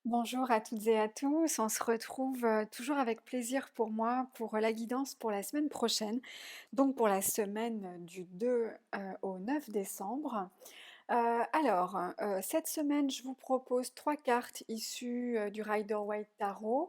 Bonjour à toutes et à tous, on se retrouve toujours avec plaisir pour moi pour la guidance pour la semaine prochaine, donc pour la semaine du 2 au 9 décembre. Cette semaine, je vous propose 3 cartes issues, du Rider-Waite Tarot,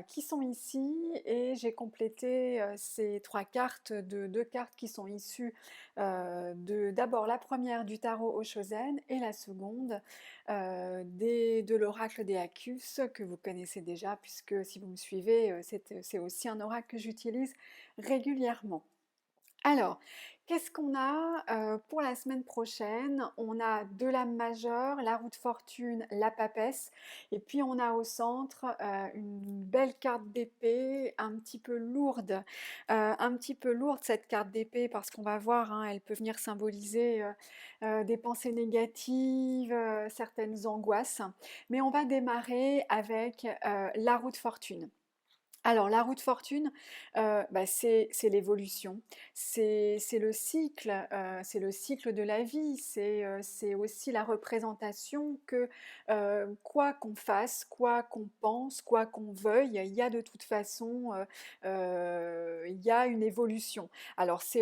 qui sont ici et j'ai complété, ces 3 cartes de 2 cartes qui sont issues, de d'abord la première du tarot Oshozen et la seconde, de l'oracle des Akkus que vous connaissez déjà puisque si vous me suivez, c'est aussi un oracle que j'utilise régulièrement. Alors, qu'est-ce qu'on a pour la semaine prochaine? On a de l'âme majeure, la roue de fortune, la papesse, et puis on a au centre une belle carte d'épée, un petit peu lourde cette carte d'épée parce qu'on va voir, hein, elle peut venir symboliser des pensées négatives, certaines angoisses. Mais on va démarrer avec la roue de fortune. Alors la roue de fortune, c'est l'évolution, c'est le cycle de la vie, c'est aussi la représentation que, quoi qu'on fasse, quoi qu'on pense, quoi qu'on veuille, il y a de toute façon, il y a une évolution. Alors c'est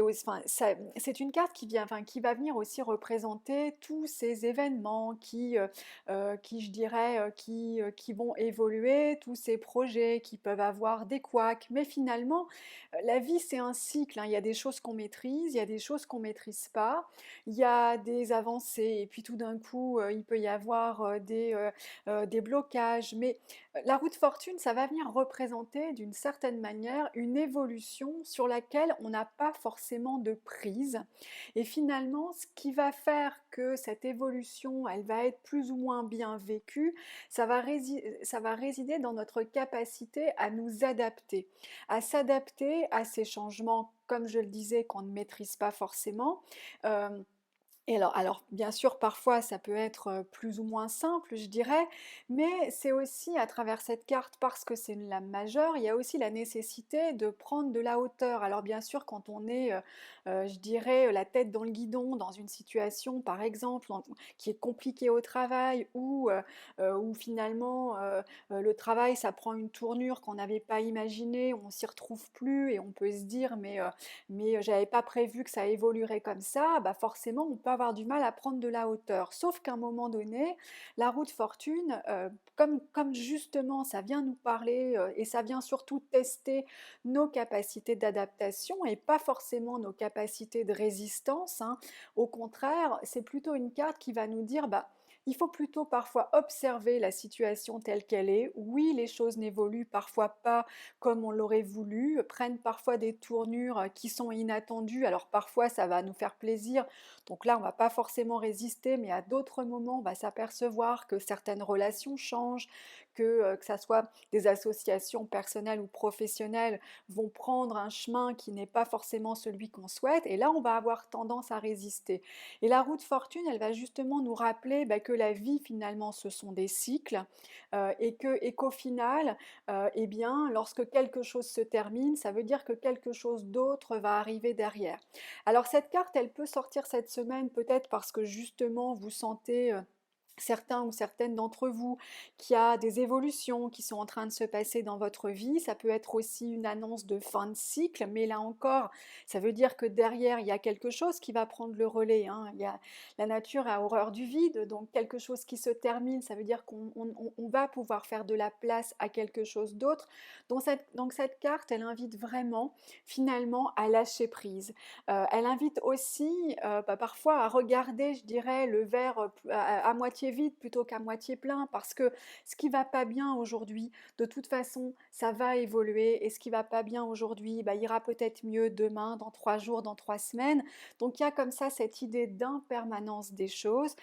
une carte qui va venir aussi représenter tous ces événements qui je dirais, qui vont évoluer, tous ces projets qui peuvent avoir des couacs. Mais finalement, la vie, c'est un cycle, hein. Il y a des choses qu'on maîtrise, il y a des choses qu'on maîtrise pas. Il y a des avancées et puis tout d'un coup, il peut y avoir des blocages. Mais la roue de fortune, ça va venir représenter d'une certaine manière une évolution sur laquelle on n'a pas forcément de prise. Et finalement, ce qui va faire que cette évolution, elle va être plus ou moins bien vécue, ça va résider dans notre capacité à nous adapter, à s'adapter à ces changements, comme je le disais, qu'on ne maîtrise pas forcément. Euh, et alors, bien sûr, parfois, ça peut être plus ou moins simple, je dirais, mais c'est aussi à travers cette carte, parce que c'est une lame majeure, il y a aussi la nécessité de prendre de la hauteur. Alors, bien sûr, quand on est, je dirais, la tête dans le guidon, dans une situation, par exemple, qui est compliquée au travail, ou finalement, le travail, ça prend une tournure qu'on n'avait pas imaginée, on s'y retrouve plus, et on peut se dire, mais j'avais pas prévu que ça évoluerait comme ça, bah forcément on peut avoir du mal à prendre de la hauteur. Sauf qu'à un moment donné, la roue de fortune, comme justement ça vient nous parler et ça vient surtout tester nos capacités d'adaptation et pas forcément nos capacités de résistance, hein. Au contraire, c'est plutôt une carte qui va nous dire, bah, il faut plutôt parfois observer la situation telle qu'elle est. Oui, les choses n'évoluent parfois pas comme on l'aurait voulu, prennent parfois des tournures qui sont inattendues. Alors parfois ça va nous faire plaisir, donc là on va pas forcément résister, mais à d'autres moments on va s'apercevoir que certaines relations changent, que ça soit des associations personnelles ou professionnelles vont prendre un chemin qui n'est pas forcément celui qu'on souhaite, et là on va avoir tendance à résister. Et la roue de fortune, elle va justement nous rappeler que la vie finalement ce sont des cycles, et qu'au final, eh bien, lorsque quelque chose se termine, ça veut dire que quelque chose d'autre va arriver derrière. Alors cette carte, elle peut sortir cette semaine peut-être parce que justement vous sentez certains ou certaines d'entre vous qu'il y a des évolutions qui sont en train de se passer dans votre vie. Ça peut être aussi une annonce de fin de cycle, mais là encore, ça veut dire que derrière, il y a quelque chose qui va prendre le relais, hein. La nature a horreur du vide, donc quelque chose qui se termine, ça veut dire qu'on va pouvoir faire de la place à quelque chose d'autre. Donc cette carte, elle invite vraiment, finalement, à lâcher prise. Elle invite aussi parfois à regarder, je dirais, le verre à moitié vide plutôt qu'à moitié plein, parce que ce qui va pas bien aujourd'hui, de toute façon, ça va évoluer, et ce qui va pas bien aujourd'hui, bah, ira peut-être mieux demain, dans 3 jours, dans 3 semaines. Donc il y a comme ça cette idée d'impermanence des choses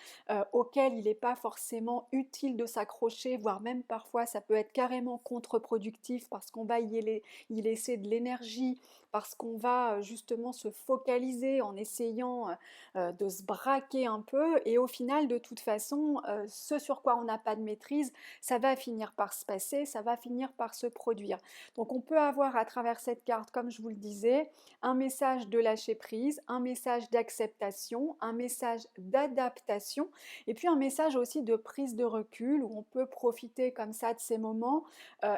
auquel il n'est pas forcément utile de s'accrocher, voire même parfois ça peut être carrément contre-productif parce qu'on va y laisser de l'énergie parce qu'on va justement se focaliser en essayant de se braquer un peu et au final de toute façon ce sur quoi on n'a pas de maîtrise, ça va finir par se passer, ça va finir par se produire. Donc on peut avoir à travers cette carte, comme je vous le disais, un message de lâcher prise, un message d'acceptation, un message d'adaptation et puis un message aussi de prise de recul où on peut profiter comme ça de ces moments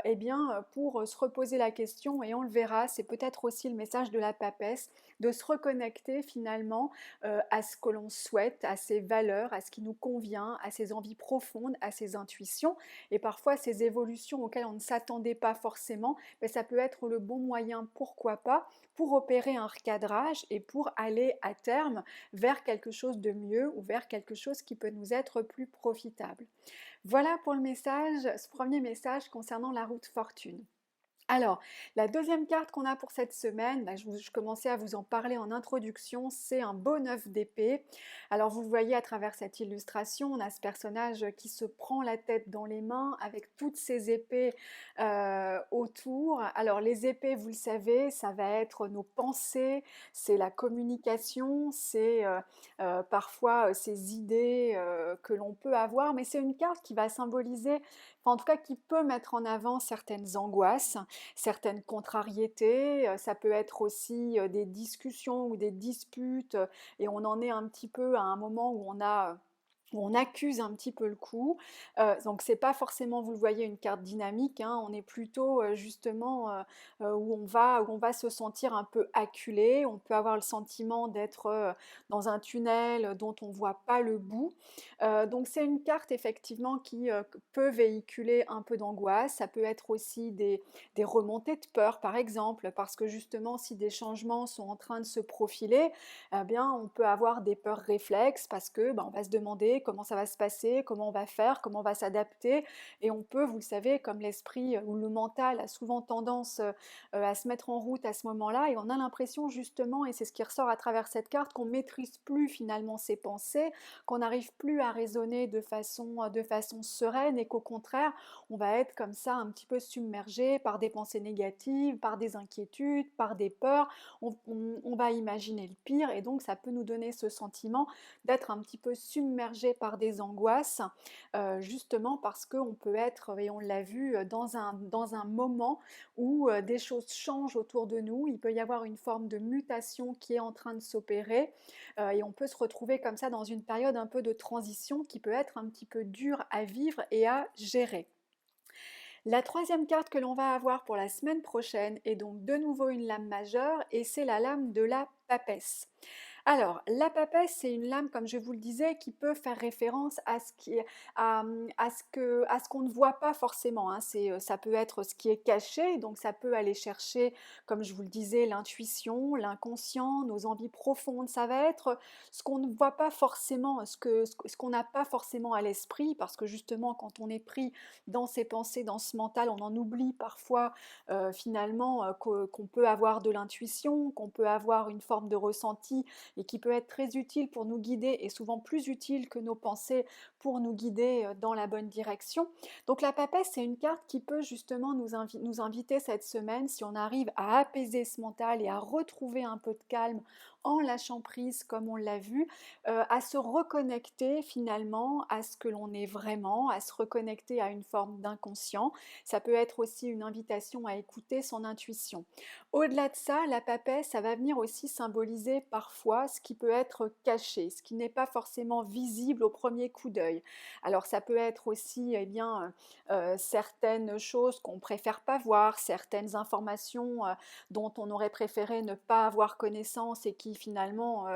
eh bien, pour se reposer la question et on le verra, c'est peut-être aussi le message de la papesse, de se reconnecter finalement à ce que l'on souhaite, à ses valeurs, à ce qui nous convient, à ses envies profondes, à ses intuitions. Et parfois, ces évolutions auxquelles on ne s'attendait pas forcément, ben, ça peut être le bon moyen, pourquoi pas, pour opérer un recadrage et pour aller à terme vers quelque chose de mieux ou vers quelque chose qui peut nous être plus profitable. Voilà pour le message, ce premier message concernant la route fortune. Alors, la deuxième carte qu'on a pour cette semaine, bah, je commençais à vous en parler en introduction, c'est un beau 9 d'épée. Alors vous voyez à travers cette illustration, on a ce personnage qui se prend la tête dans les mains avec toutes ses épées autour. Alors les épées, vous le savez, ça va être nos pensées, c'est la communication, c'est parfois ces idées que l'on peut avoir, mais c'est une carte qui va symboliser, enfin en tout cas qui peut mettre en avant certaines angoisses, certaines contrariétés, ça peut être aussi des discussions ou des disputes et on en est un petit peu à un moment où on accuse un petit peu le coup. Donc c'est pas forcément, vous le voyez, une carte dynamique, hein, on est plutôt justement où on va se sentir un peu acculé, on peut avoir le sentiment d'être dans un tunnel dont on voit pas le bout. Donc c'est une carte effectivement qui peut véhiculer un peu d'angoisse, ça peut être aussi des remontées de peur par exemple, parce que justement si des changements sont en train de se profiler, eh bien on peut avoir des peurs réflexes parce que on va se demander comment ça va se passer, comment on va faire, comment on va s'adapter et on peut, vous le savez, comme l'esprit ou le mental a souvent tendance à se mettre en route à ce moment-là et on a l'impression justement, et c'est ce qui ressort à travers cette carte, qu'on maîtrise plus finalement ses pensées, qu'on n'arrive plus à raisonner de façon sereine et qu'au contraire, on va être comme ça un petit peu submergé par des pensées négatives, par des inquiétudes, par des peurs, on va imaginer le pire et donc ça peut nous donner ce sentiment d'être un petit peu submergé par des angoisses, justement parce qu'on peut être, et on l'a vu, dans un moment où des choses changent autour de nous, il peut y avoir une forme de mutation qui est en train de s'opérer et on peut se retrouver comme ça dans une période un peu de transition qui peut être un petit peu dure à vivre et à gérer. La troisième carte que l'on va avoir pour la semaine prochaine est donc de nouveau une lame majeure et c'est la lame de la papesse. Alors, la papesse, c'est une lame, comme je vous le disais, qui peut faire référence à ce qui est, à ce qu'on ne voit pas forcément, hein. Ça peut être ce qui est caché, donc ça peut aller chercher, comme je vous le disais, l'intuition, l'inconscient, nos envies profondes. Ça va être ce qu'on ne voit pas forcément, ce qu'on n'a pas forcément à l'esprit, parce que justement, quand on est pris dans ses pensées, dans ce mental, on en oublie parfois finalement qu'on peut avoir de l'intuition, qu'on peut avoir une forme de ressenti et qui peut être très utile pour nous guider et souvent plus utile que nos pensées pour nous guider dans la bonne direction. Donc la papesse, c'est une carte qui peut justement nous inviter cette semaine, si on arrive à apaiser ce mental et à retrouver un peu de calme en lâchant prise comme on l'a vu, à se reconnecter finalement à ce que l'on est vraiment, à se reconnecter à une forme d'inconscient. Ça peut être aussi une invitation à écouter son intuition. Au-delà de ça, la papesse, ça va venir aussi symboliser parfois ce qui peut être caché, ce qui n'est pas forcément visible au premier coup d'œil. Alors ça peut être aussi certaines choses qu'on préfère pas voir, certaines informations dont on aurait préféré ne pas avoir connaissance et qui finalement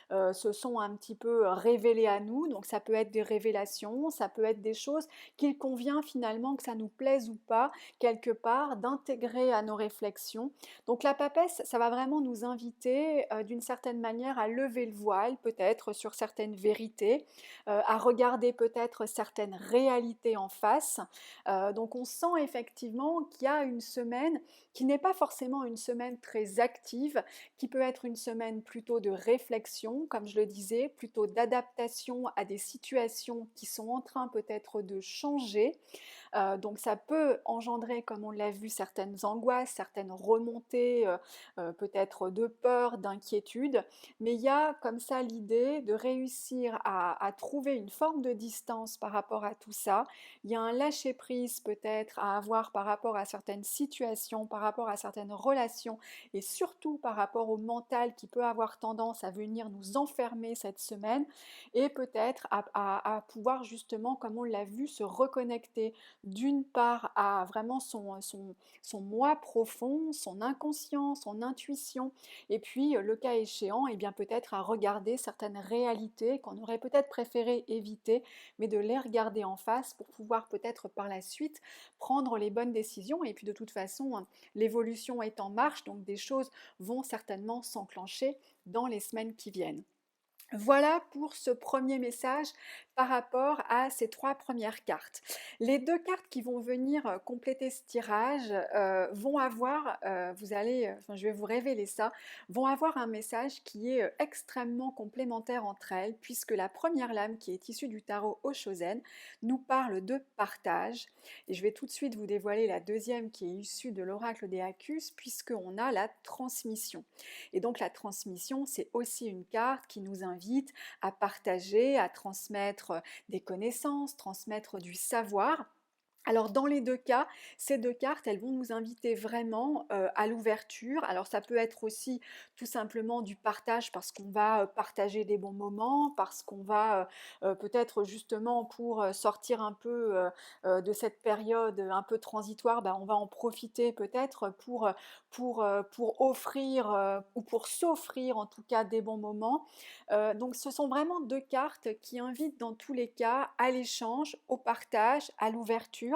se sont un petit peu révélées à nous. Donc ça peut être des révélations, ça peut être des choses qu'il convient finalement, que ça nous plaise ou pas, quelque part, d'intégrer à nos réflexions. Donc la papesse, ça va vraiment nous inviter d'une certaine manière à lever le voile peut-être sur certaines vérités, à regarder peut-être certaines réalités en face. Donc on sent effectivement qu'il y a une semaine qui n'est pas forcément une semaine très active, qui peut être une semaine plutôt de réflexion, comme je le disais, plutôt d'adaptation à des situations qui sont en train peut-être de changer. Donc ça peut engendrer, comme on l'a vu, certaines angoisses, certaines remontées, peut-être de peur, d'inquiétude, mais il y a comme ça l'idée de réussir à trouver une forme de distance par rapport à tout ça. Il y a un lâcher-prise peut-être à avoir par rapport à certaines situations, par rapport à certaines relations et surtout par rapport au mental qui peut avoir tendance à venir nous enfermer cette semaine et peut-être à pouvoir justement, comme on l'a vu, se reconnecter d'une part à vraiment son moi profond, son inconscient, son intuition, et puis le cas échéant, et bien peut-être à regarder certaines réalités qu'on aurait peut-être préféré éviter, mais de les regarder en face pour pouvoir peut-être par la suite prendre les bonnes décisions. Et puis de toute façon, l'évolution est en marche, donc des choses vont certainement s'enclencher dans les semaines qui viennent. Voilà pour ce premier message par rapport à ces 3 premières cartes. Les 2 cartes qui vont venir, compléter ce tirage, vont avoir, vous allez, enfin je vais vous révéler ça, vont avoir un message qui est, extrêmement complémentaire entre elles, puisque la première lame qui est issue du tarot Oshozen nous parle de partage et je vais tout de suite vous dévoiler la deuxième qui est issue de l'oracle des Accus puisqu'on a la transmission. Et donc la transmission, c'est aussi une carte qui nous invite à partager, à transmettre des connaissances, transmettre du savoir. Alors dans les 2 cas, ces 2 cartes, elles vont nous inviter vraiment, à l'ouverture. Alors ça peut être aussi tout simplement du partage parce qu'on va, partager des bons moments, parce qu'on va, peut-être justement pour, sortir un peu, de cette période, un peu transitoire, bah, on va en profiter peut-être pour offrir, ou pour s'offrir en tout cas des bons moments. Donc ce sont vraiment 2 cartes qui invitent dans tous les cas à l'échange, au partage, à l'ouverture.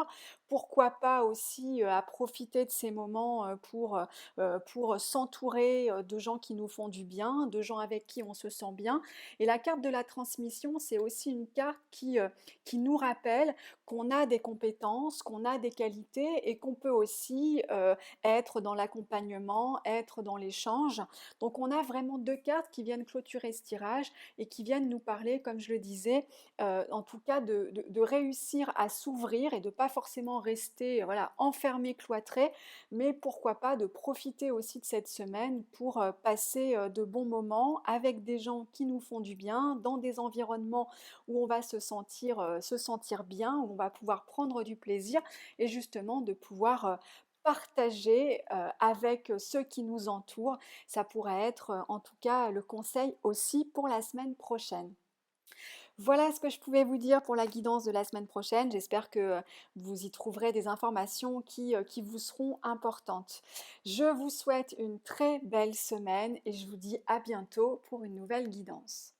Pourquoi pas aussi, à profiter de ces moments, pour s'entourer, de gens qui nous font du bien, de gens avec qui on se sent bien. Et la carte de la transmission, c'est aussi une carte qui nous rappelle qu'on a des compétences, qu'on a des qualités et qu'on peut aussi, être dans l'accompagnement, être dans l'échange. Donc on a vraiment 2 cartes qui viennent clôturer ce tirage et qui viennent nous parler, comme je le disais, en tout cas de réussir à s'ouvrir et de pas forcément rester voilà, enfermé, cloîtré, mais pourquoi pas de profiter aussi de cette semaine pour passer de bons moments avec des gens qui nous font du bien, dans des environnements où on va se sentir bien, où on va pouvoir prendre du plaisir et justement de pouvoir partager avec ceux qui nous entourent. Ça pourrait être en tout cas le conseil aussi pour la semaine prochaine. Voilà ce que je pouvais vous dire pour la guidance de la semaine prochaine. J'espère que vous y trouverez des informations qui vous seront importantes. Je vous souhaite une très belle semaine et je vous dis à bientôt pour une nouvelle guidance.